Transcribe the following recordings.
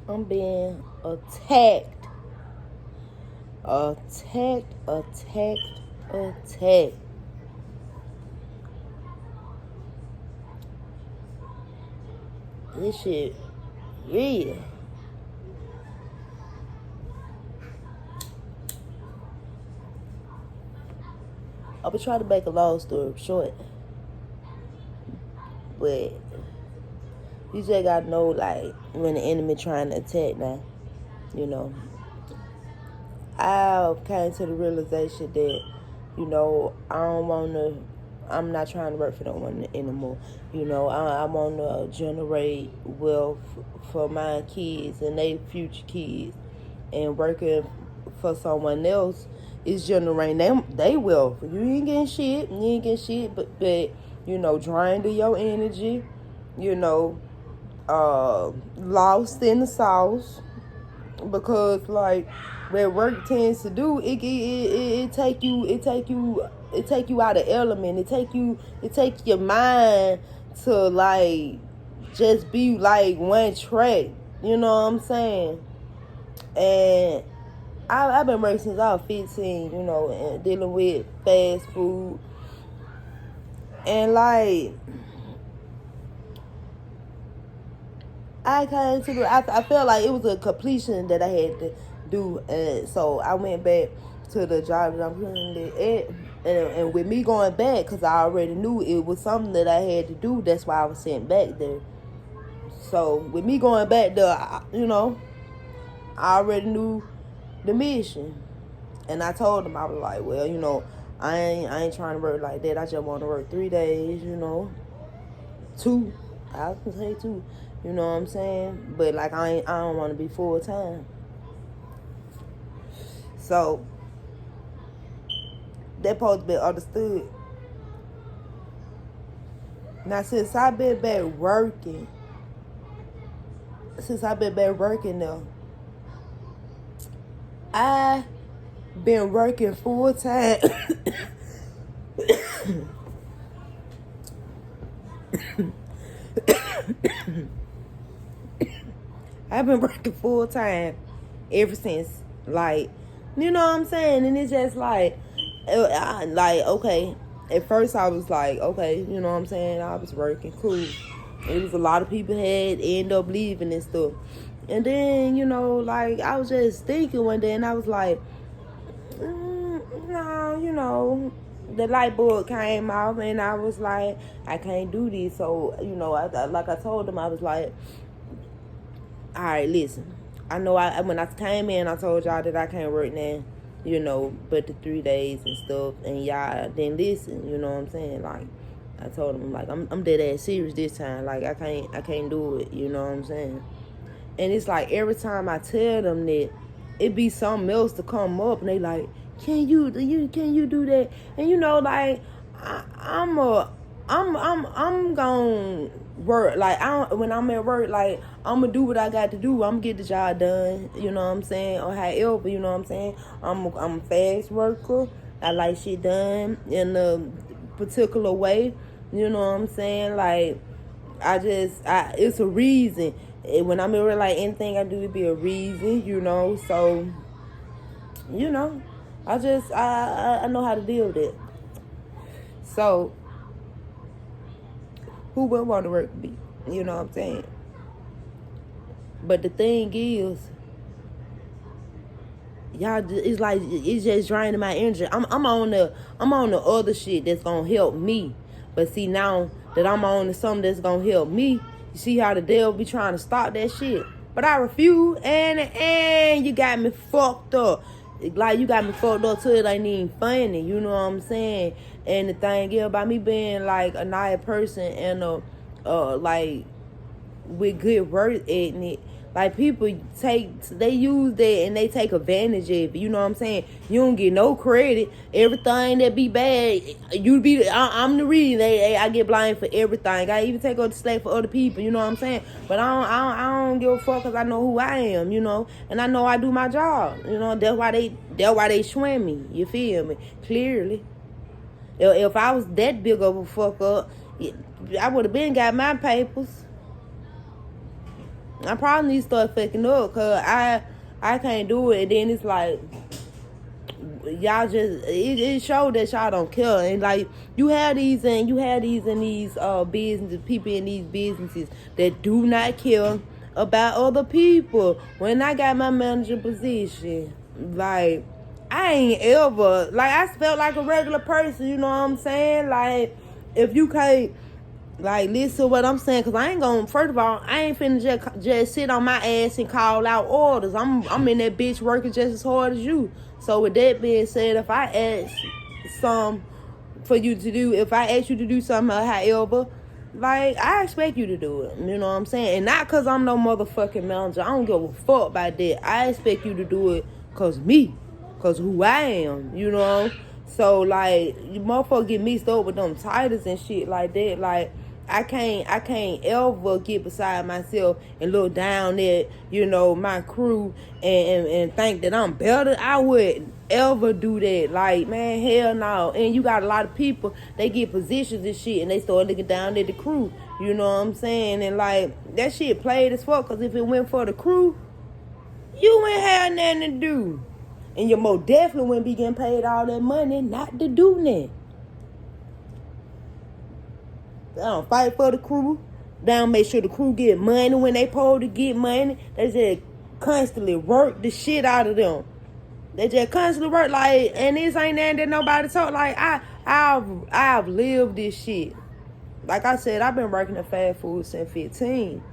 I'm being attacked. Attacked, attacked, attacked. This shit real. I'll be trying to make a long story short. But you just gotta know, like, when the enemy trying to attack now, you know. I came to the realization that, you know, I'm not trying to work for no one anymore. You know, I want to generate wealth for my kids and their future kids. And working for someone else is generating they wealth. You ain't getting shit, but you know, drained to your energy, you know, lost in the sauce. Because like what work tends to do, it take you out of element. It take your mind to like just be like one track. You know what I'm saying? And I've been working since I was 15. You know, and dealing with fast food and like. I felt like it was a completion that I had to do, and so I went back to the job that I'm currently at, and with me going back, because I already knew it was something that I had to do, that's why I was sent back there. So with me going back there, you know, I already knew the mission, and I told them, I was like, well, you know, I ain't trying to work like that. I just want to work 3 days, you know, 2. I can say 2. You know what I'm saying? But like I don't want to be full time. So that supposed to be understood. Now since I've been back working though, I've been working full time. I've been working full time ever since, like, you know what I'm saying? And it's just like okay, at first I was like, okay, you know what I'm saying? I was working, cool. It was a lot of people had end up leaving and stuff. And then, you know, like, I was just thinking one day, and I was like, no, you know, the light bulb came off, and I was like, I can't do this. So, you know, like I told them, I was like, all right, listen. I know when I came in, I told y'all that I can't work now, you know, but the 3 days and stuff, and y'all didn't listen. You know what I'm saying? Like, I told them, like, I'm dead ass serious this time. Like, I can't do it. You know what I'm saying? And it's like every time I tell them that, it be something else to come up, and they like, can you do that? And you know, like, I'm gonna work. Like, when I'm at work, like, I'm gonna do what I got to do. I'm gonna get the job done. You know what I'm saying? Or however, you know what I'm saying? I'm a fast worker. I like shit done in a particular way. You know what I'm saying? Like, it's a reason. When I'm in, like, anything I do, it be a reason, you know. So, you know, I know how to deal with it. So, who would want to work with me? You know what I'm saying? But the thing is, y'all, it's like, it's just draining my energy. I'm on the other shit that's gonna help me. But see, now that I'm on to something that's gonna help me, you see how the devil be trying to stop that shit. But I refuse, and you got me fucked up. Like, you got me fucked up till it ain't even funny. You know what I'm saying? And the thing is, about me being like a nice person and like, with good work ethic, like, people they use that and they take advantage of it. You know what I'm saying? You don't get no credit. Everything that be bad, I'm the reason I get blamed for everything. I even take up the slack for other people. You know what I'm saying? But I don't give a fuck, because I know who I am. You know, and I know I do my job. You know, that's why they swim me. You feel me? Clearly, if I was that big of a fuck up, I would have been got my papers. I probably need to start fucking up, cause I can't do it. And then it's like, y'all just, it showed that y'all don't care. And like, you have these businesses, people in these businesses that do not care about other people. When I got my manager position, like, I ain't ever, like, I felt like a regular person, you know what I'm saying? Like, if you can't, like, listen to what I'm saying, because I ain't gonna, first of all, I ain't finna just sit on my ass and call out orders. I'm in that bitch working just as hard as you. So with that being said, if I ask if I ask you to do something, however, like, I expect you to do it. You know what I'm saying? And not because I'm no motherfucking manager. I don't give a fuck about that. I expect you to do it because who I am, you know? So, like, you motherfuckers get mixed up with them titles and shit like that. Like, I can't ever get beside myself and look down at, you know, my crew and think that I'm better. I wouldn't ever do that. Like, man, hell no. And you got a lot of people, they get positions and shit, and they start looking down at the crew. You know what I'm saying? And, like, that shit played as fuck, because if it went for the crew, you wouldn't have nothing to do. And you most definitely wouldn't be getting paid all that money not to do that. They don't fight for the crew. They don't make sure the crew get money when they supposed to get money. They just constantly work the shit out of them. They just constantly work, like, and this ain't nothing that nobody told. Like, I've lived this shit. Like I said, I've been working at fast food since 15.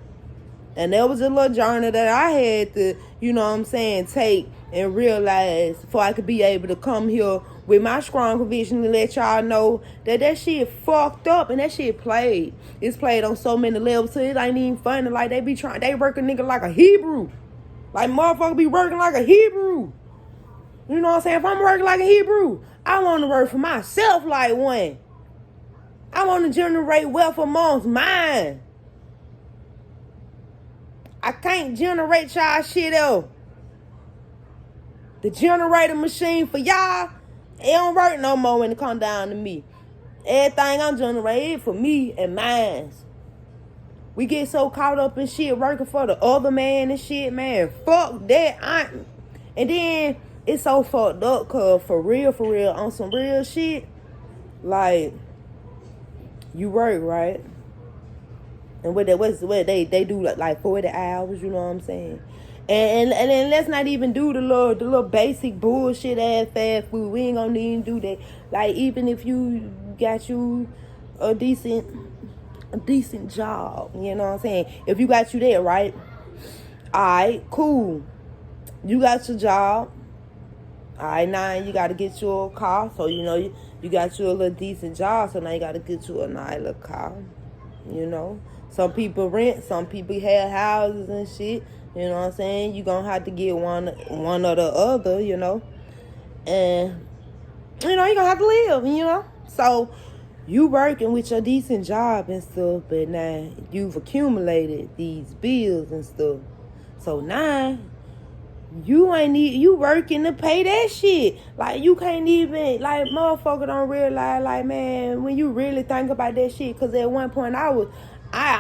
And that was a little journey that I had to, you know what I'm saying, take and realize before I could be able to come here with my strong conviction and let y'all know that shit fucked up and that shit played. It's played on so many levels, so it ain't even funny. Like, they work a nigga like a Hebrew. Like, motherfucker be working like a Hebrew. You know what I'm saying? If I'm working like a Hebrew, I want to work for myself like one. I want to generate wealth amongst mine. I can't generate y'all shit else. The generator machine for y'all, it don't work no more when it come down to me. Everything I'm generating for me and mine. We get so caught up in shit working for the other man and shit, man. Fuck that. And then it's so fucked up, cause for real, on some real shit, like, you work, right? And what they do like 40 hours, you know what I'm saying? And then let's not even do the little basic bullshit ass fast food. We ain't gonna even do that. Like, even if you got you a decent job, you know what I'm saying? If you got you there, right? Alright, cool. You got your job. Alright, now you gotta get you a car. So, you know, you got you a little decent job, so now you gotta get you a nice little car. You know? Some people rent, some people have houses and shit. You know what I'm saying? You gonna have to get one or the other, you know? And, you know, you gonna have to live, you know? So, you working with your decent job and stuff, but now you've accumulated these bills and stuff. So now, you working to pay that shit. Like, you can't even, like, motherfucker don't realize, like, man, when you really think about that shit, because at one point I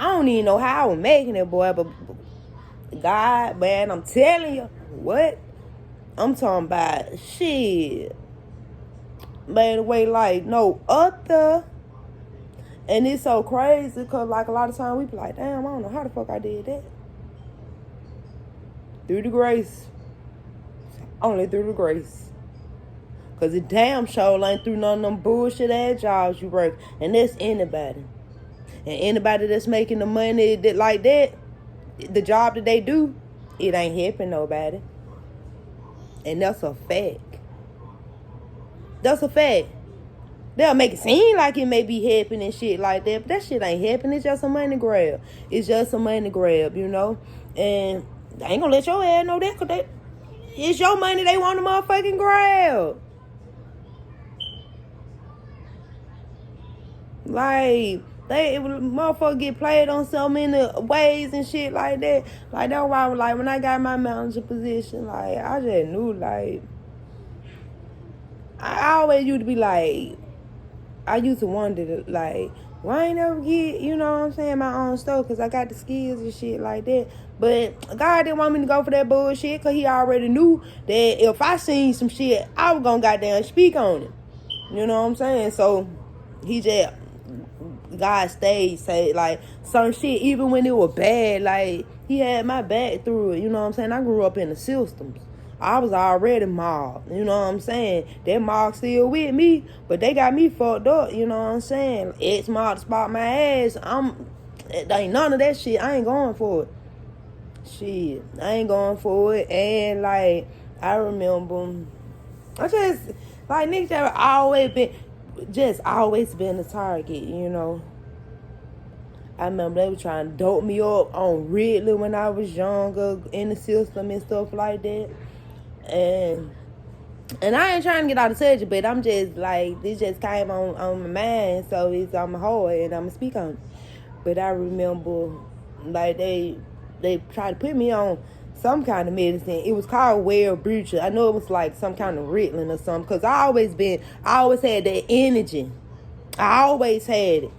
don't even know how I was making it, boy, but God, man, I'm telling you, what? I'm talking about shit. Made away like no other. And it's so crazy, because, like, a lot of times we be like, damn, I don't know how the fuck I did that. Through the grace. Only through the grace. Because it damn sure ain't through none of them bullshit ass jobs you work. And that's anybody. And anybody that's making the money that like that, the job that they do, it ain't helping nobody. And that's a fact. That's a fact. They'll make it seem like it may be helping and shit like that, but that shit ain't helping. It's just a money grab. It's just a money grab, you know? And they ain't gonna let your ass know that, because it's your money they want to motherfucking grab. Like, motherfucker get played on so many ways and shit like that. Like, that's why, like, when I got my manager position, like, I just knew, like, I always used to be like, I used to wonder, like, Why I ain't never get, you know what I'm saying, my own stuff? Because I got the skills and shit like that. But God didn't want me to go for that bullshit because he already knew that if I seen some shit, I was going to goddamn speak on it. You know what I'm saying? So he just, God stayed, say, like, some shit, even when it was bad, like, he had my back through it. You know what I'm saying? I grew up in the systems. I was already mobbed, you know what I'm saying? That mob still with me, but they got me fucked up, you know what I'm saying? Ex-mob spot my ass. Ain't none of that shit. I ain't going for it. Shit, I ain't going for it. And, like, I remember, I just, like, niggas have always been a target, you know? I remember they were trying to dope me up on Ridley when I was younger, in the system and stuff like that. And I ain't trying to get out of touch, but I'm just like, this just came on my mind, so it's on my heart, and I'm gonna speak on it. But I remember, like, they tried to put me on some kind of medicine. It was called Well-Breacher. I know it was like some kind of Ritalin or something, because I always had that energy. I always had it.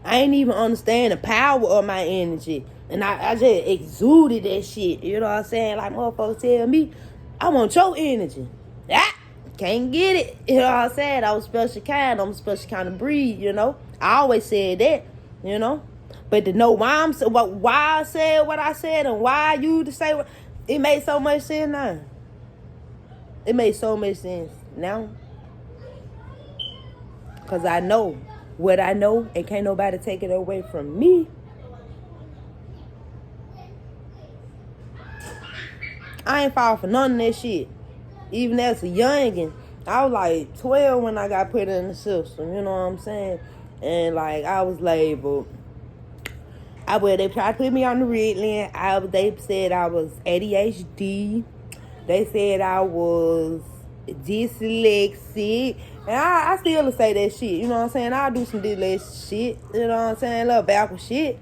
I ain't even understand the power of my energy. And I just exuded that shit. You know what I'm saying? Like, motherfuckers tell me, I want your energy. Can't get it. You know what I'm saying? I was special kind. I'm a special kind of breed, you know? I always said that, you know? But to know why I said what I said and why you to say what, it made so much sense now. It made so much sense now. Because I know what I know, and can't nobody take it away from me. I ain't fall for none of that shit. Even as a youngin', I was like 12 when I got put in the system, you know what I'm saying? And like, I was labeled. They tried to put me on the Ritalin. They said I was ADHD. They said I was dyslexic. And I still say that shit, you know what I'm saying? I'll do some dyslexic shit, you know what I'm saying? A little backward shit.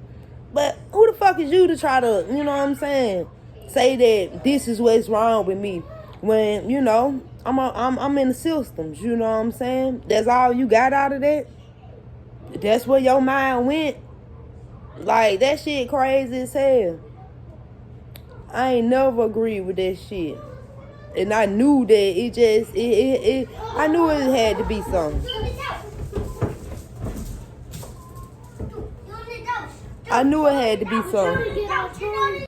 But who the fuck is you to try to, you know what I'm saying, say that this is what's wrong with me when, you know, I'm in the systems, you know what I'm saying? That's all you got out of that? That's where your mind went? Like, that shit crazy as hell. I ain't never agreed with that shit. And I knew that I knew it had to be something. I knew it had to be something.